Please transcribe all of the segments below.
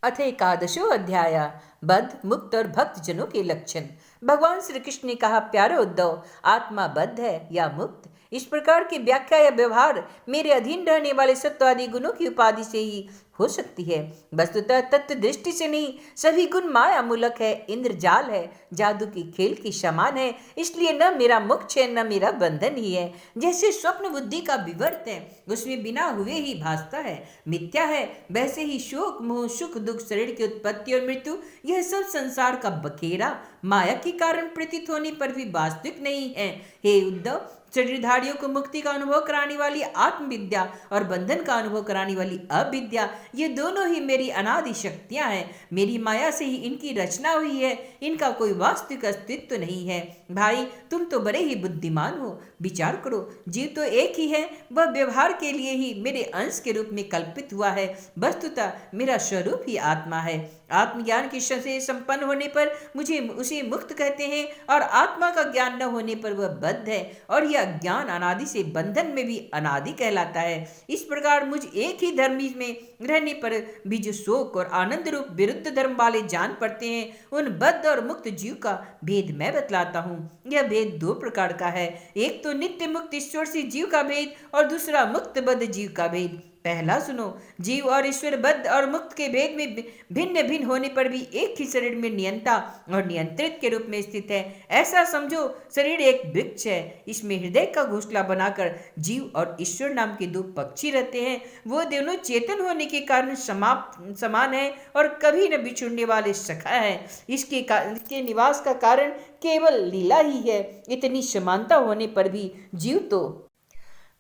अथ एकादशो अध्याय बद्ध मुक्त और भक्त जनों के लक्षण। भगवान श्री कृष्ण ने कहा, प्यारे उद्धव, आत्मा बद्ध है या मुक्त, इस प्रकार की व्याख्या या व्यवहार मेरे अधीन रहने वाले सत्व आदि गुणों की उपाधि से ही हो सकती है। वस्तुतः तत्व दृष्टि से नहीं, सभी गुण माया मूलक है, इंद्रजाल है, जादू की खेल की समान है। इसलिए न मेरा मोक्ष है न मेरा बंधन ही है। जैसे स्वप्न बुद्धि का विवर्त है, उसमें बिना हुए ही भासता है, मिथ्या है, वैसे ही शोक मोह सुख दुख शरीर की उत्पत्ति और मृत्यु, यह सब संसार का बखेरा माया के कारण प्रतीत होने पर भी वास्तविक नहीं है। हे उद्धव, शरीरधारियों को मुक्ति का अनुभव कराने वाली आत्मविद्या और बंधन का अनुभव कराने वाली अविद्या, ये दोनों ही मेरी अनादि शक्तियां हैं। मेरी माया से ही इनकी रचना हुई है, इनका कोई वास्तविक अस्तित्व नहीं है। भाई, तुम तो बड़े ही बुद्धिमान हो, विचार करो, जीव तो एक ही है, वह व्यवहार के लिए ही मेरे अंश के रूप में कल्पित हुआ है। वस्तुतः मेरा स्वरूप ही आत्मा है। आत्मज्ञान की से संपन्न होने पर मुझे उसे मुक्त कहते हैं, और आत्मा का ज्ञान न होने पर वह बद्ध है, और यह ज्ञान अनादि से बंधन में भी अनादि कहलाता है। इस प्रकार मुझ एक ही धर्मी में रहने पर भी जो शोक और आनंद रूप विरुद्ध धर्म वाले जान पड़ते हैं, उन बद्ध और मुक्त जीव का भेद मैं बतलाता हूँ। यह भेद दो प्रकार का है, एक तो नित्य मुक्त ईश्वर से जीव का भेद, और दूसरा मुक्त बद्ध जीव का भेद। पहला सुनो, जीव और ईश्वर बद्ध और मुक्त के भेद में भिन्न भिन्न होने पर भी एक ही शरीर में नियंता और नियंत्रित के रूप में स्थित है। ऐसा समझो, शरीर एक वृक्ष है, इसमें हृदय का घोंसला बनाकर जीव और ईश्वर नाम के दो पक्षी रहते हैं। वो दोनों चेतन होने के कारण समान है और कभी न बिछुड़ने वाले सखा है। इसके निवास का कारण केवल लीला ही है। इतनी समानता होने पर भी जीव तो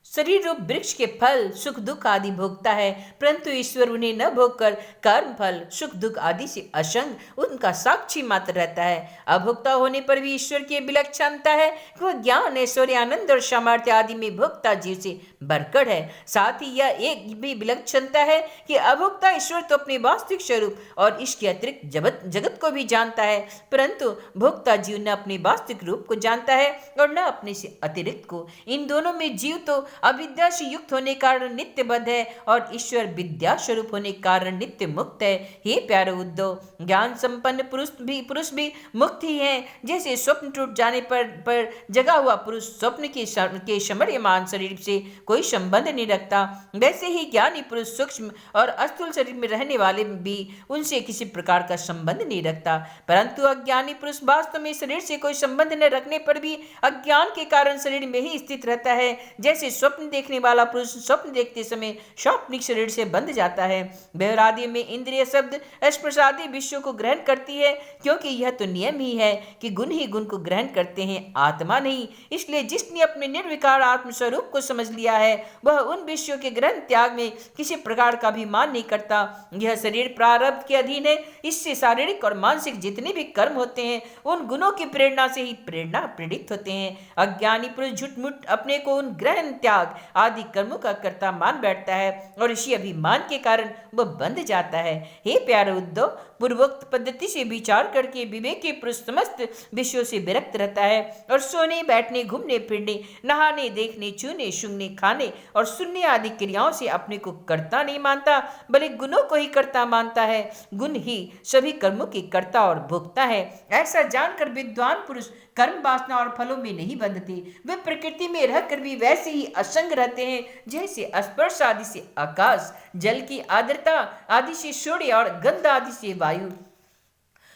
शरीर रूप वृक्ष के फल सुख दुख आदि भोगता है, परंतु ईश्वर उन्हें न भोगकर कर्म फल सुख दुख आदि से असंग उनका साक्षी मात्र रहता है। अभोक्ता होने पर भी ईश्वर की विलक्षणता है कि वह ज्ञान ऐश्वर्य आनंद और सामर्थ्य आदि में भोक्ता जीव से बढ़कर है। साथ ही यह एक भी विलक्षणता है कि अभोक्ता ईश्वर तो अपने वास्तविक स्वरूप और इसके अतिरिक्त जगत को भी जानता है, परंतु भोक्ता जीव न अपने वास्तविक रूप को जानता है और न अपने से अतिरिक्त को। इन दोनों में जीव तो अविद्या से युक्त होने कारण नित्य बद्ध है, और ईश्वर विद्या स्वरूप होने कारण नित्य मुक्त है। हे प्यारे उद्धव, ज्ञान संपन्न पुरुष भी मुक्त ही है। जैसे स्वप्न टूट जाने पर जगा हुआ पुरुष स्वप्न के शमर्यमान शरीर से कोई संबंध नहीं रखता, वैसे ही ज्ञानी पुरुष सूक्ष्म और अस्थूल शरीर में रहने वाले भी उनसे किसी प्रकार का संबंध नहीं रखता। परंतु अज्ञानी पुरुष वास्तव में शरीर से कोई संबंध न रखने पर भी अज्ञान के कारण शरीर में ही स्थित रहता है। जैसे स्वप्न देखने वाला पुरुष स्वप्न देखते समय स्वप्निक शरीर से बंध जाता है। बहरादि में इंद्रिय शब्द स्पर्शादि विषयों को ग्रहण करती है, क्योंकि यह तो नियम ही है कि गुण ही गुण को ग्रहण करते हैं, आत्मा नहीं। इसलिए जिसने अपने निर्विकार आत्मस्वरूप को समझ लिया है, वह उन विषयों के ग्रहण त्याग में किसी प्रकार का भी मान नहीं करता। यह शरीर प्रारब्ध के अधीन है, इससे शारीरिक और मानसिक जितने भी कर्म होते हैं, उन गुणों की प्रेरणा से ही प्रेरित होते हैं। अज्ञानी पुरुष झूठमूठ अपने को उन ग्रहण त्याग आदि कर्मों का कर्ता मान बैठता है, और इसी अभिमान के कारण वह बंध जाता है। हे प्यारे उद्धव, पूर्वोक्त पद्धति से विचार करके विवेकी पुरुष समस्त विषयों से विरक्त रहता है, और सोने बैठने घूमने फिरने नहाने देखने छूने सूंघने खाने और सुनने आदि क्रियाओं से अपने को कर्ता नहीं मानता, बल्कि गुणों को ही कर्ता मानता है। गुण ही सभी कर्मों की कर्ता और भोक्ता है। ऐसा जानकर विद्वान पुरुष कर्म वासना और फलों में नहीं बंधते। वे प्रकृति में रहकर भी वैसे ही असंग रहते हैं, जैसे स्पर्श आदि से आकाश, जल की आर्द्रता आदि से सूर्य और गंध आदि से वायु।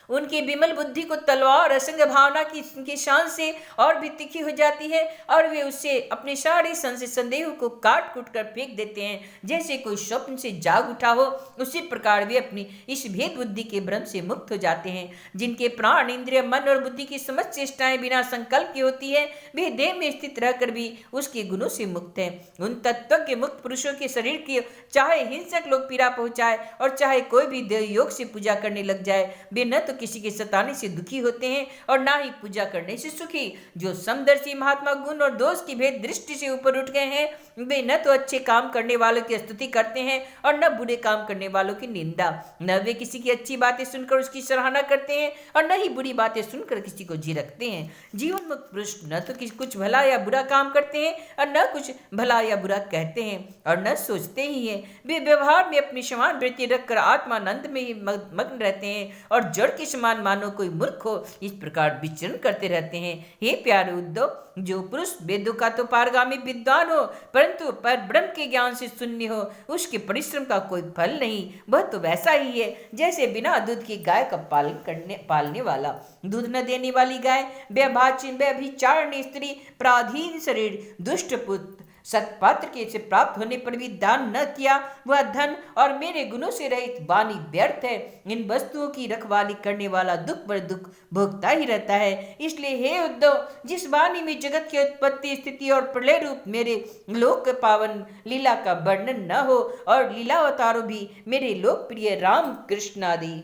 उनकी विमल बुद्धि को तलवार असंग भावना की शान से और भी तीखी हो जाती है, और वे उससे अपने सारे संशय संदेह को काट कूट कर फेंक देते हैं। जैसे कोई स्वप्न से जाग उठा हो, उसी प्रकार वे अपनी इस भेद बुद्धि के भ्रम से मुक्त हो जाते हैं। जिनके प्राण इंद्रिय मन और बुद्धि की समस्त चेष्टाएं बिना संकल्प की होती है, वे देह में स्थित रहकर भी उसके गुणों से मुक्त है। उन तत्वज्ञ मुक्त पुरुषों के शरीर की चाहे हिंसक लोग पीड़ा पहुंचाए और चाहे कोई भी देव योग से पूजा करने लग जाए, वे न तो किसी के सताने से दुखी होते हैं और ना ही पूजा करने से सुखी। जो समदर्शी महात्मा गुण और दोष की भेद दृष्टि से ऊपर उठ गए हैं, वे न तो अच्छे काम करने वालों की स्तुति करते हैं और न बुरे काम करने वालों की निंदा। न वे किसी की अच्छी बातें सुनकर उसकी सराहना करते हैं और न ही बुरी बातें सुनकर किसी को झिड़कते हैं। जीवन मुक्त पुरुष न तो कुछ भला या बुरा काम करते हैं और न कुछ भला या बुरा कहते हैं और न सोचते ही हैं। वे व्यवहार में अपनी समान वृत्ति रखकर आत्मानंद में ही मग्न रहते हैं और जड़ के समान मानो कोई मूर्ख हो इस प्रकार विचरण करते रहते हैं। हे प्यारे उद्धव, जो पुरुष वेदों का तो पारगामी विद्वान हो परंतु पर ब्रह्म के ज्ञान से शून्य हो, उसके परिश्रम का कोई फल नहीं। वह तो वैसा ही है जैसे बिना दूध की गाय का पालने वाला। दूध न देने वाली गाय, व्यभिचारिणी स्त्री, पराधीन शरीर, दुष्ट पुत्र, सत्पात्र के से प्राप्त होने पर भी दान न किया, वह धन और मेरे गुणों से रहित वाणी व्यर्थ है। इन वस्तुओं की रखवाली करने वाला दुख पर दुख भोगता ही रहता है। इसलिए हे उद्धव, जिस वाणी में जगत की उत्पत्ति, स्थिति और प्रलय रूप मेरे लोक पावन लीला का वर्णन न हो और लीला अवतारों भी मेरे लोकप्रिय राम कृष्ण आदि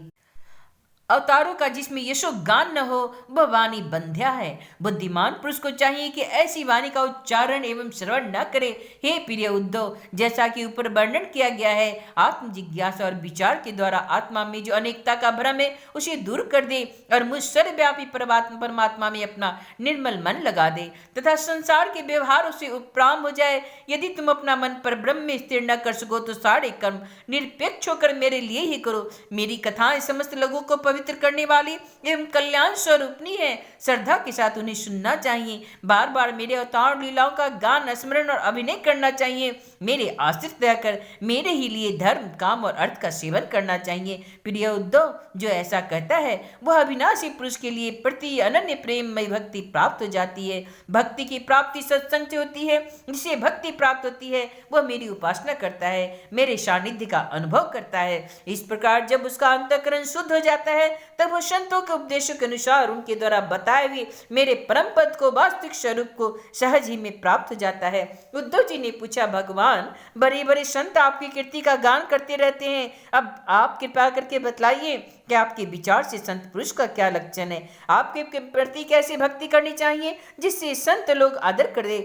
अवतारों का जिसमें यशो गान न हो, वह वाणी बंध्या है। बुद्धिमान पुरुष को चाहिए कि ऐसी वाणी का उच्चारण एवं श्रवण न करे। हे प्रिय उद्धव, जैसा कि ऊपर वर्णन किया गया है, आत्म जिज्ञासा और विचार के द्वारा आत्मा में जो अनेकता का भ्रम है उसे दूर कर दे और मुझ सर्वव्यापी परमात्मा में अपना निर्मल मन लगा दे तथा संसार के व्यवहारों से उपराम हो जाए। यदि तुम अपना मन पर ब्रह्म में स्थिर न कर सको तो सारे कर्म निरपेक्ष होकर मेरे लिए ही करो। मेरी कथाएं समस्त लोगों को पवित्र करने वाली एवं कल्याण स्वरूपनी है। श्रद्धा के साथ उन्हें सुनना चाहिए। बार बार मेरे अवतार लीलाओं का गान, स्मरण और अभिनय करना चाहिए। मेरे आश्रित रहकर मेरे ही लिए धर्म, काम और अर्थ का सेवन करना चाहिए। प्रिय उद्धव, जो ऐसा कहता है वह अविनाशी पुरुष के लिए प्रति अनन्य प्रेममय भक्ति प्राप्त हो जाती है। भक्ति की प्राप्ति सत्संग से होती है। जिसे भक्ति प्राप्त होती है वह मेरी उपासना करता है, मेरे सानिध्य का अनुभव करता है। इस प्रकार जब उसका अंतःकरण शुद्ध हो जाता है तब वह संतों के उपदेशों के अनुसार उनके द्वारा बताए हुए मेरे परम पद को, वास्तविक स्वरूप को सहज ही में प्राप्त हो जाता है। उद्धव जी ने पूछा, भगवान, बड़े बड़े संत आपकी कीर्ति का गान करते रहते हैं, अब आप कृपा करके बतलाइए कि आपके विचार से संत पुरुष का क्या लक्षण है? आपके प्रति कैसे भक्ति करनी चाहिए जिससे संत लोग आदर करे?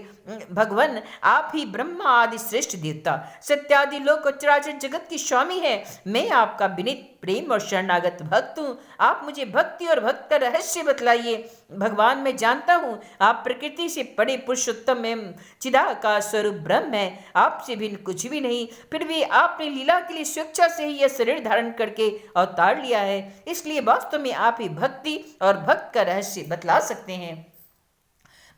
भगवान, आप ही ब्रह्मा आदि श्रेष्ठ देवता, सत्यादि लोक और चराचर जगत की स्वामी है। मैं आपका विनीत प्रेम और शरणागत भक्त हूँ। आप मुझे भक्ति और भक्त का रहस्य बतलाइए। भगवान, मैं जानता हूँ आप प्रकृति से बड़े पुरुषोत्तम एवं चिदाकाश स्वरूप ब्रह्म है, आपसे भिन्न कुछ भी नहीं। फिर भी आपने लीला के लिए स्वेच्छा से ही यह शरीर धारण करके अवतार लिया है। इसलिए वास्तव में आप ही भक्ति और भक्त का रहस्य बतला सकते हैं।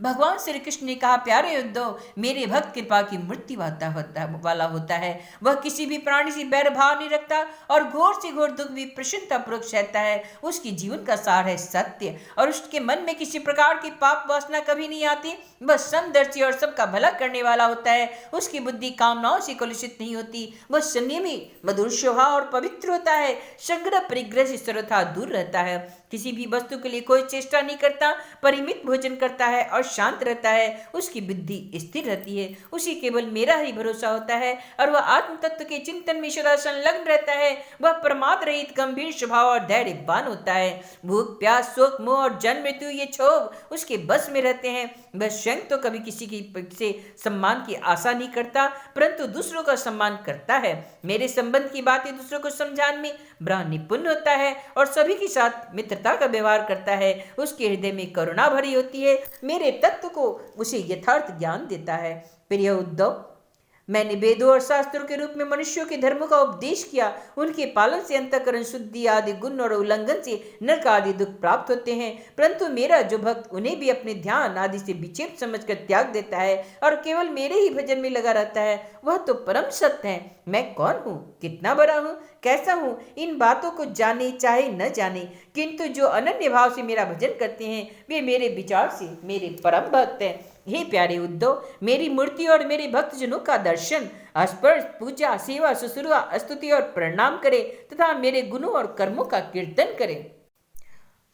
भगवान श्री कृष्ण ने कहा, प्यारे उद्धव, मेरे भक्त कृपा की मूर्ति वाला होता है। वह किसी भी प्राणी से बैर भाव नहीं रखता और घोर से घोर दुख भी प्रसन्नता पूर्वक सहता है। उसके जीवन का सार है सत्य और उसके मन में किसी प्रकार की पाप वासना कभी नहीं आती। वह समदर्शी और सबका भला करने वाला होता है। उसकी बुद्धि कामनाओं से कलुषित नहीं होती। वह संयमी, मधुर स्वभाव और पवित्र होता है। संग्रह परिग्रह से सर्वथा दूर रहता है। किसी भी वस्तु के लिए कोई चेष्टा नहीं करता, परिमित भोजन करता है और शांत रहता है। उसकी बुद्धि स्थिर रहती है। उसी केवल मेरा ही भरोसा होता है और वह आत्म तत्व के चिंतन में सदा संलग्न रहता है। वह प्रमाद रहित, गंभीर स्वभाव और धैर्यवान होता है। भूख, प्यास, शोक, मोह और जन्म मृत्यु ये क्षोभ उसके बस में रहते हैं। वह स्वयं तो कभी किसी की से सम्मान की आशा नहीं करता, परंतु दूसरों का सम्मान करता है। मेरे संबंध की बातें दूसरों को समझाने में बड़ा निपुण होता है और सभी के साथ मित्रता का व्यवहार करता है। उसके हृदय में करुणा भरी होती है। मेरे तत्व को उसे यथार्थ ज्ञान देता है। प्रिय उद्धव, मैंने वेदों और शास्त्रों के रूप में मनुष्यों के धर्मों का उपदेश किया। उनके पालन से अंतःकरण शुद्धि आदि गुण और उल्लंघन से नरक आदि दुख प्राप्त होते हैं। परंतु मेरा जो भक्त उन्हें भी अपने ध्यान आदि से विक्षेप समझकर त्याग देता है और केवल मेरे ही भजन में लगा रहता है, वह तो परम सत्य है। मैं कौन हूँ, कितना बड़ा हूँ, कैसा हूँ, इन बातों को जाने चाहे न जाने, किंतु जो अनन्य भाव से मेरा भजन करते हैं वे मेरे विचार से मेरे परम भक्त हैं। हे प्यारे उद्धव, मेरी मूर्ति और मेरे भक्तजनों का दर्शन, स्पर्श, पूजा, सेवा, शुश्रूषा, स्तुति और प्रणाम करें तथा मेरे गुणों और कर्मों का कीर्तन करें।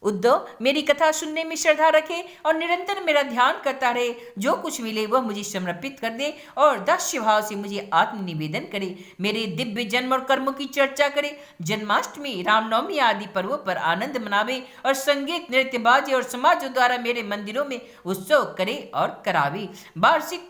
उद्धव मेरी कथा सुनने में श्रद्धा रखे और निरंतर मेरा ध्यान करता रहे। जो कुछ मिले वह मुझे समर्पित कर दे और दास्य भाव से मुझे आत्म निवेदन करे। मेरे दिव्य जन्म और कर्मों की चर्चा करे। जन्माष्टमी, रामनवमी आदि पर्वों पर आनंद मनावे और संगीत, नृत्य, बाजे और समाजों द्वारा मेरे मंदिरों में उत्सव करे और करावे। वार्षिक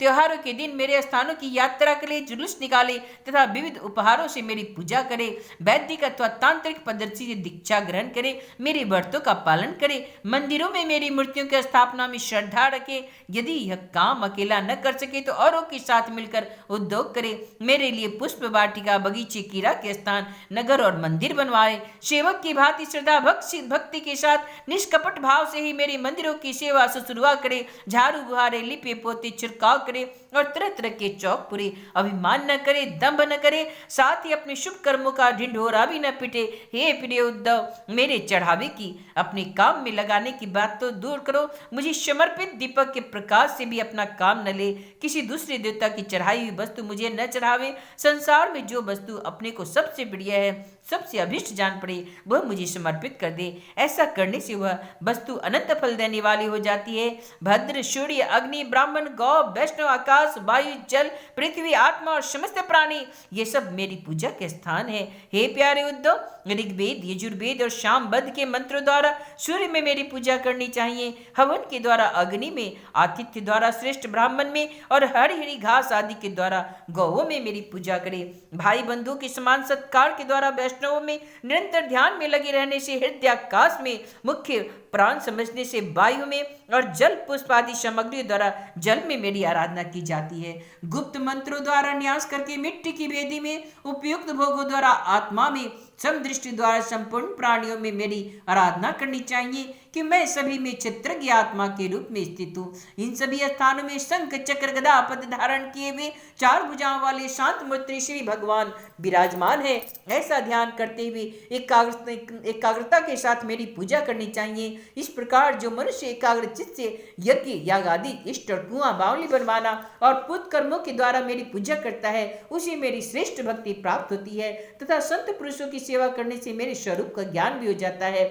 त्योहारों के दिन मेरे स्थानों की यात्रा करे, जुलूस निकाले तथा विविध उपहारों से मेरी पूजा करे। वैदिक अथवा तांत्रिक पद्धति से दीक्षा ग्रहण करे, मेरे व्रतों का पालन करे, मंदिरों में मेरी मूर्तियों की स्थापना में श्रद्धा रखे। यदि यह काम अकेला न कर सके तो औरों के साथ मिलकर उद्योग करे। मेरे लिए पुष्प वाटिका, बगीचे, कीड़ा के स्थान, नगर और मंदिर बनवाए। सेवक की भांति श्रद्धा भक्ति के साथ निष्कपट भाव से ही मेरे मंदिरों की सेवा शुश्रूषा करे। झाड़ू बुहारे, लिपे पोते, छिड़काव करे और तरह तरह के चौक पुरे। अभिमान न करे, दंभ न करे, साथ ही अपने शुभ कर्मों का ढिंढोरा भी न पिटे। हे प्रिय उद्धव, मेरे चढ़ावे की, अपने काम में लगाने की बात तो दूर करो, मुझे समर्पित दीपक के प्रकाश से भी अपना काम न ले। किसी दूसरे देवता की चढ़ाई हुई वस्तु मुझे न चढ़ावे। संसार में जो वस्तु अपने को सबसे प्रिय है, सबसे अभिष्ट जान पड़े, वह मुझे समर्पित कर दे। ऐसा करने से वह वस्तु अनंत फल देने वाली हो जाती है। भद्र, सूर्य, अग्नि, ब्राह्मण, गौ, वैष्णव, आकाश, वायु, जल, पृथ्वी, आत्मा और समस्त प्राणी, ये सब मेरी पूजा के स्थान है। हे प्यारे उद्धव, ऋग्वेद, यजुर्वेद और सामवेद के मंत्रों द्वारा सूर्य में मेरी पूजा करनी चाहिए। हवन के द्वारा अग्नि में, आतिथ्य द्वारा श्रेष्ठ ब्राह्मण में और हरी हरी घास आदि के द्वारा गौओं में मेरी पूजा करे। भाई बंधुओं के समान सत्कार के द्वारा वैष्णवों में निरंतर ध्यान में लगे रहने से, हृदयाकाश में मुख्य प्राण समझने से वायु में और जल पुष्प आदि सामग्री द्वारा जल में मेरी आराधना की जाती है। गुप्त मंत्रों द्वारा न्यास करके मिट्टी की वेदी में, उपयुक्त भोगों द्वारा आत्मा में, समदृष्टि द्वारा संपूर्ण प्राणियों में मेरी आराधना करनी चाहिए कि मैं सभी में चित्रज्ञ आत्मा के रूप में स्थित हूँ। इन सभी स्थानों में शंख, चक्र, गदा, पद धारण किए हुए चार भुजाओं वाले शांत मूर्ति श्री भगवान विराजमान है। ऐसा ध्यान करते हुए एकाग्रता के साथ मेरी पूजा करनी चाहिए। इस प्रकार जो मनुष्य एकाग्र चित्त से यज्ञ, याग आदि, इष्ट और कुआं बावली बनवाना और पुत कर्मों के द्वारा मेरी पूजा करता है, उसे मेरी श्रेष्ठ भक्ति प्राप्त होती है तथा संत पुरुषों की सेवा करने से मेरे स्वरूप का ज्ञान भी हो जाता है।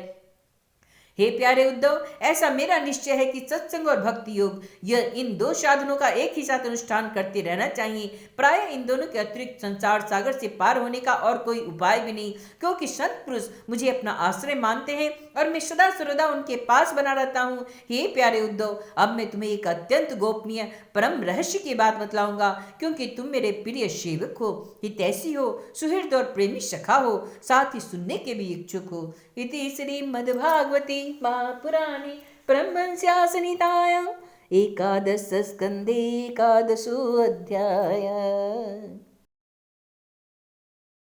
हे प्यारे उद्धव, ऐसा मेरा निश्चय है कि सत्संग और भक्ति योग, यह इन दो साधनों का एक ही साथ अनुष्ठान करते रहना चाहिए। प्राय इन दोनों के अतिरिक्त संसार सागर से पार होने का और कोई उपाय भी नहीं, क्योंकि संत पुरुष मुझे अपना आश्रय मानते हैं और मैं सदा सर्वदा उनके पास बना रहता हूँ। हे प्यारे उद्धव, अब मैं तुम्हें एक अत्यंत गोपनीय परम रहस्य की बात बतलाऊंगा, क्योंकि तुम मेरे प्रिय सेवक हो, हितैषी हो, सुहृद और प्रेमी सखा हो, साथ ही सुनने के भी इच्छुक हो। इति श्रीमद्भागवते महापुराणे परमहंस्यासनितायां एकादश स्कन्धे एकादशो अध्याय।